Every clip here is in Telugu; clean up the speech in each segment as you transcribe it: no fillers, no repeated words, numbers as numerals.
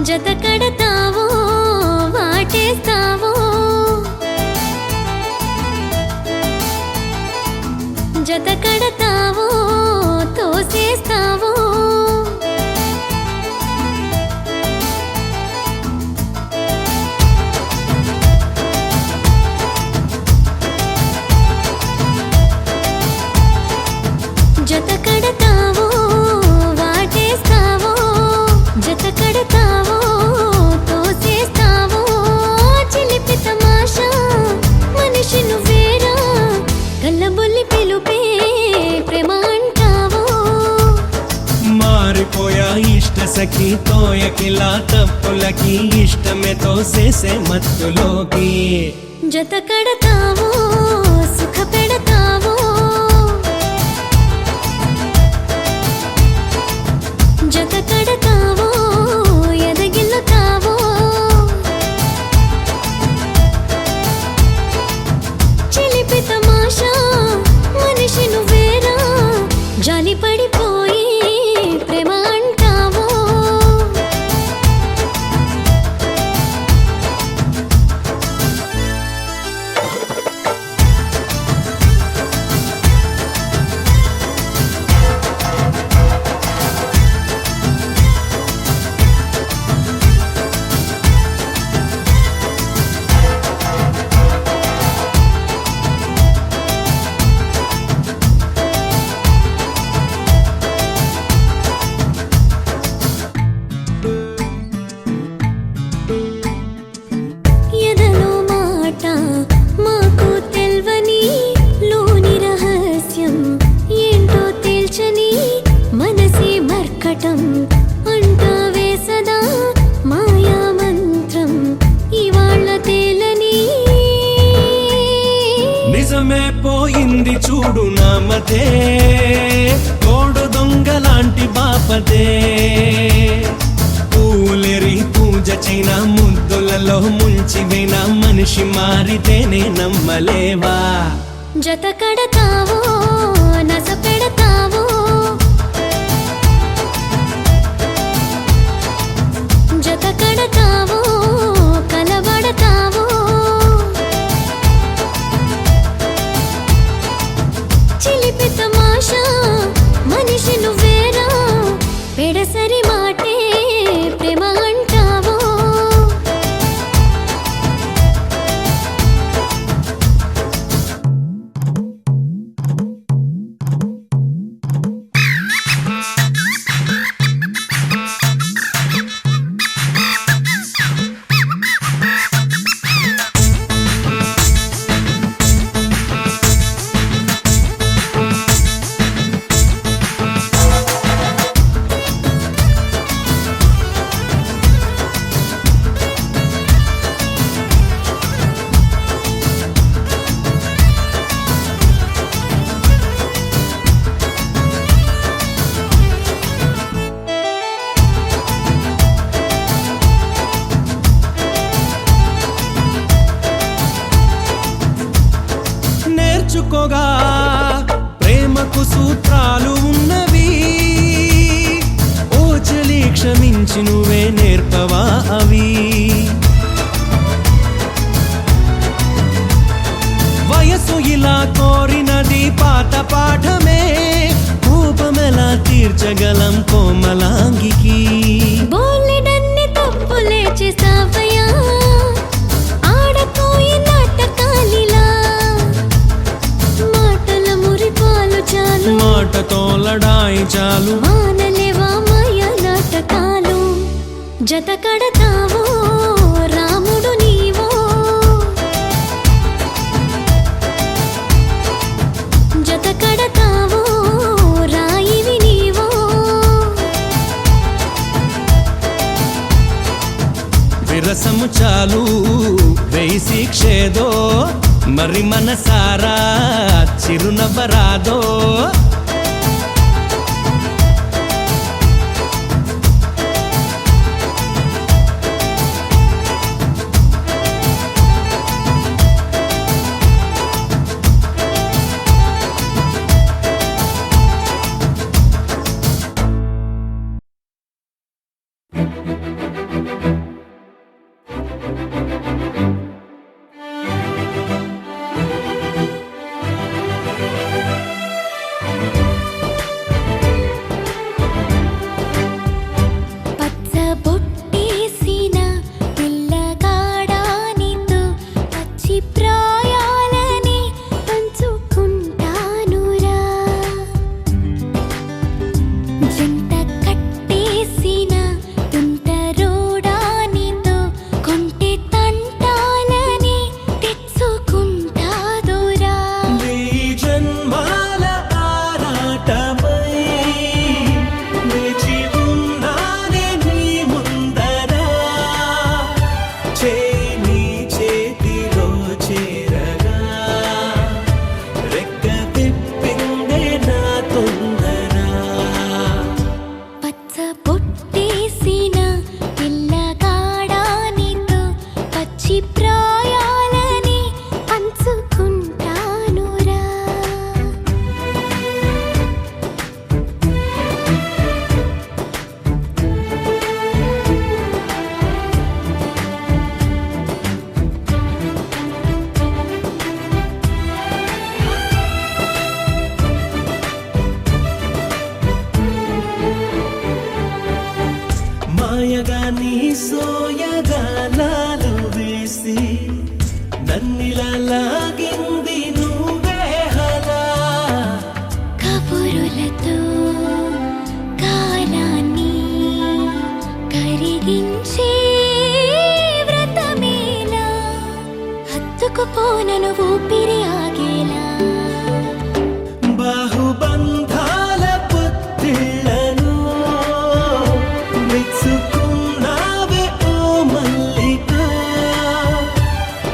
జత కడతావో వాటేస్తావో జత కడతావో తోసేస్తావో జత కడతావో వాటేస్తావో జత కడతావో తోసేస్తావో చిలిపి తమాషా మనిషి నువ్వేరా కళ్ళబొల్లి పిలుపే ప్రేమ అంటావో మారిపోయా ఇష్ట సఖి తోయకిలా తప్పులకి ఇష్టమే తోసేసే మత్తులోకి జత కడతావో సుఖ పెడతావో జత కడతావో ఎదగిల్లుతావో చిలిపి తమాషా మనిషి నువ్వేరా జాలి పడిపోయి ప్రేమ అంటావో ఎదలో మాట మాకు తెల్వని లోని రహస్యం ఏంటో తేల్చని మనసి మర్కటం అంటావే సదా మాయా మంత్రం ఇవాళ్ళ తేలని నిజమే పోయింది చూడు నామదే కోడు దొంగలాంటి బాపదే పూలెరి పూజ చైనా ముద్దులలో ముంచివైన మనిషి మారితేనే నమ్మలేవా జత కడతావో నస పెడతావో జత కడతావో కలబడతావో చిలిపి తమాషా మనిషి నువ్వేరా పెడసరి మాటే ప్రేమ అంటావో నేర్చుకోగా ప్రేమకు సూత్రాలు ఉన్నవి ఓ చలి క్షమించి నువ్వే నేర్పవా అవి వయసు ఇలా కోరినది పాత పాఠమే కోపమెలా తీర్చగలం కోమలాంగికి బోలెడన్ని తప్పులే చేసావయ్యా ఆడపోయి నాటకాలిలా మాటల మురిపాలు చాలు మాటతో లడాయి చాలు మానలేవా మాయ నాటకాలు జత కడతావో రాముడు నీవో జత కడతావో రాయివి నీవో విరసము చాలు వేయి శిక్షేదో మరి మనసారా చిరునవ్వరాదో సోయగా నీ సోయగాలాలు వేసి నన్నిలా లాగింది నువ్వే హలా కబురులతో కాలాన్ని కరిగించే వ్రతమేలా హత్తుకుపోనను ఊపిరి ఆగేలా బాహుబంధాల పొత్తిళ్లను మెచ్చుకున్నావే ఓ మల్లిక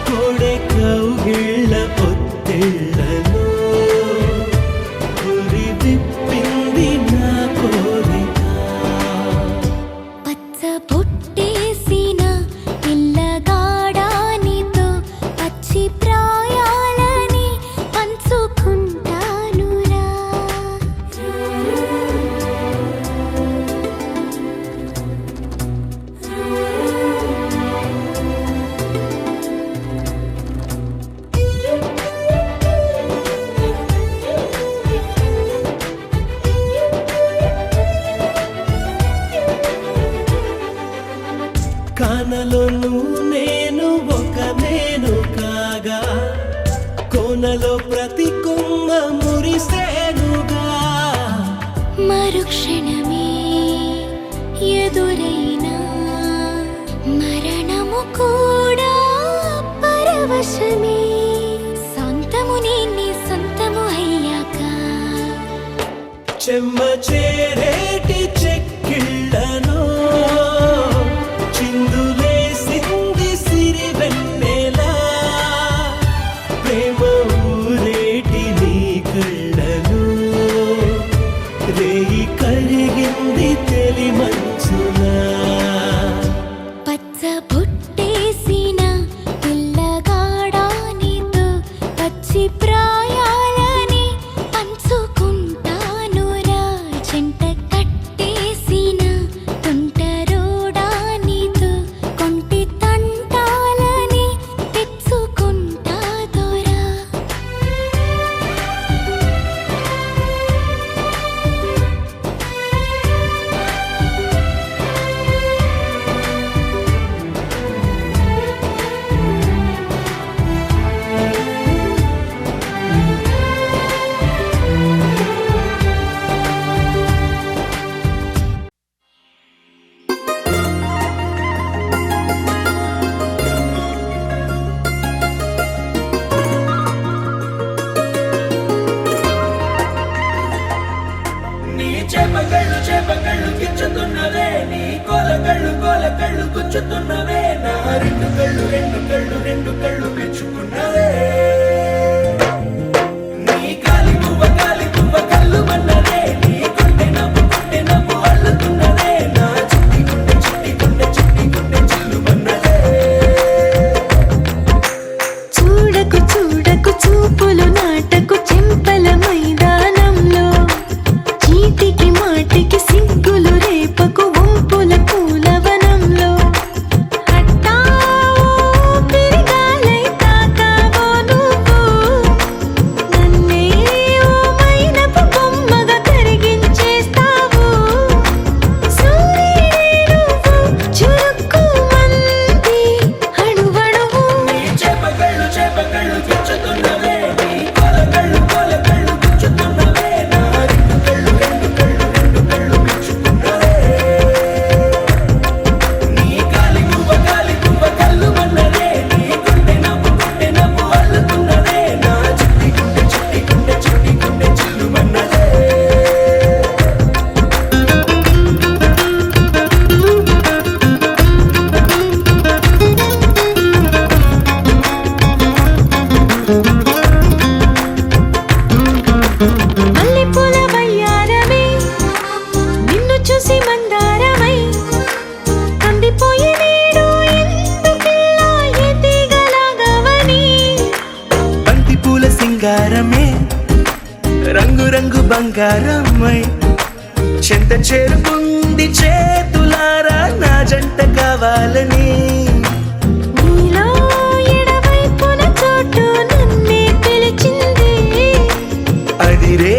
కోడె కౌగిళ్ళ పొత్తిళ్లను ఉరి విప్పింది నా కోరిక పచ్చ బొట్టేసిన పిల్లగాడానితో పచ్చి ప్రాయాలని పంచుకుంటానురా కానలోను నేను ఒక నేను కాగా కోనలో ప్రతి కొమ్మ మురిసేనుగా మరుక్షణమే ఎదురైనా మరణము కూడా పరవశమే సొంతము నీ సొంతము అయ్యాక చెమ్మ చేరేటి చెక్కిళ్ళను చిందులేసింది సిరి వెన్నెలా ప్రేమ ఊరేటి నీ కళ్ళను రేయి కరిగింది తెలి మంచులా పచ్చ బొట్టేసిన పిల్లగాడానితో పచ్చి ప్రాయాలని పంచుకుంటానురా జంట కట్టేసిన తుంటరోడానితో కొంటి తంటాలని తెచ్చుకుంటా దొరా నీ చేపగళ్ళు గిచ్చుతున్నవే నీ కోలకళ్ళు గుచ్చుతున్నవే నా రెండు కళ్ళు పెంచుకున్నవే నీ కాలి పువ్వ కళ్ళు మన్నదే నీ కొంటె నవ్వు అల్లుతున్నదే నా చిట్టి గుండె చిల్లు మన్నదే చూడకు చూడకు చూపులు నాటకు చెంపల మైదానంలో చీటికి మాటికి సిగ్గులు రేపకు వంపుల పూలవనంలో హట్టావో పిరిగాలై తాకావో నువ్వు నన్నే ఓ మైనపు బొమ్మగా కరిగించేస్తావు సూర్యుడే నువ్వు చురుక్కుమంది అణువణువు నీ చేపగళ్ళు గిచ్చుతున్నవే నీ కోలకళ్ళు గుచ్చుతున్నవే నా రెండు కళ్ళు పెంచుకున్నవే నీ కాలి పువ్వ కళ్ళు మన్నదే నీ కొంటె నవ్వు అల్లుతున్నదే నా చిట్టి గుండె చిల్లు మన్నదే మల్లెపూల వయ్యారమే నిన్ను చూసి మందారమై కందిపోయి నేడు ఎందుకిలా ఎదిగలాగవని బంతి పూల సింగారమే రంగు బంగారమై చెంత చేరుకుంది చేతులారా నా జంట కావాలని నీలో ఎడవైపున చోటు నన్నే పిలిచింది అదిరే